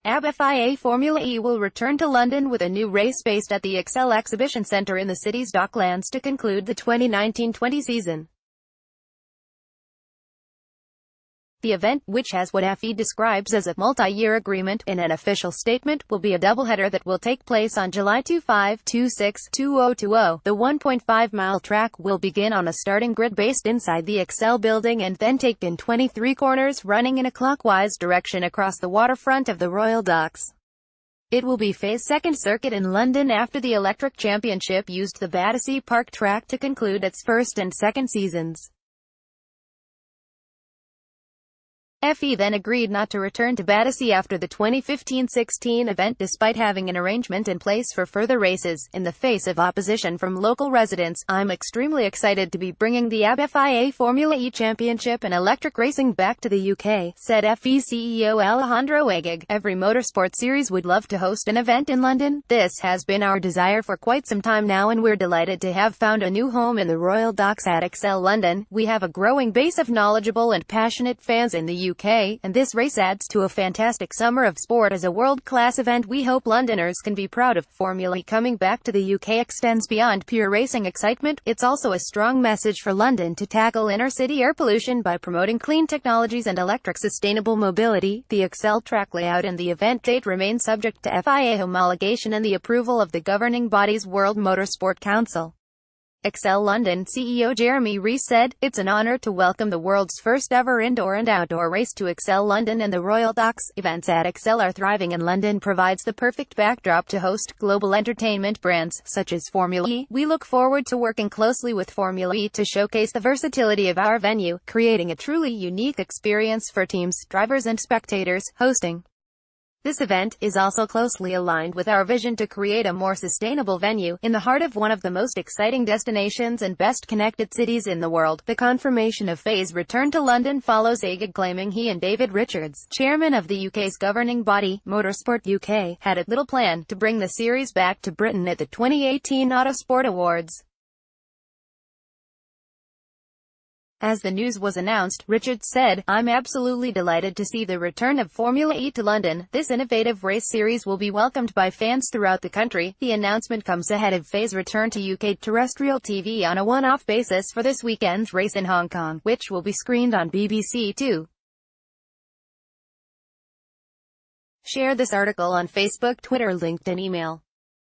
ABB FIA Formula E will return to London with a new race based at the ExCeL exhibition centre in the city's docklands to conclude the 2019-20 season. The event, which has what FE describes as a multi-year agreement in an official statement, will be a doubleheader that will take place on July 25-26-2020. The 1.5-mile track will begin on a starting grid based inside the ExCeL building and then take in 23 corners running in a clockwise direction across the waterfront of the Royal Docks. It will be FIA's second circuit in London after the Electric Championship used the Battersea Park track to conclude its first and second seasons. FE then agreed not to return to Battersea after the 2015-16 event despite having an arrangement in place for further races. In the face of opposition from local residents, I'm extremely excited to be bringing the ABB FIA Formula E Championship and electric racing back to the UK, said FE CEO Alejandro Agag. Every motorsport series would love to host an event in London. This has been our desire for quite some time now and we're delighted to have found a new home in the Royal Docks at ExCeL London. We have a growing base of knowledgeable and passionate fans in the UK, and this race adds to a fantastic summer of sport as a world-class event we hope Londoners can be proud of. Formula E coming back to the UK extends beyond pure racing excitement. It's also a strong message for London to tackle inner-city air pollution by promoting clean technologies and electric sustainable mobility. The ExCeL track layout and the event date remain subject to FIA homologation and the approval of the governing body's World Motorsport Council. ExCeL London CEO Jeremy Rees said, "It's an honour to welcome the world's first ever indoor and outdoor race to ExCeL London and the Royal Docks. Events at ExCeL are thriving and London provides the perfect backdrop to host global entertainment brands, such as Formula E. We look forward to working closely with Formula E to showcase the versatility of our venue, creating a truly unique experience for teams, drivers and spectators. Hosting this event is also closely aligned with our vision to create a more sustainable venue, in the heart of one of the most exciting destinations and best connected cities in the world." The confirmation of FIA's return to London follows Agag claiming he and David Richards, chairman of the UK's governing body, Motorsport UK, had a little plan to bring the series back to Britain at the 2018 Autosport Awards. As the news was announced, Richards said, "I'm absolutely delighted to see the return of Formula E to London. This innovative race series will be welcomed by fans throughout the country." The announcement comes ahead of FIA's return to UK terrestrial TV on a one-off basis for this weekend's race in Hong Kong, which will be screened on BBC Two. Share this article on Facebook, Twitter, LinkedIn, email.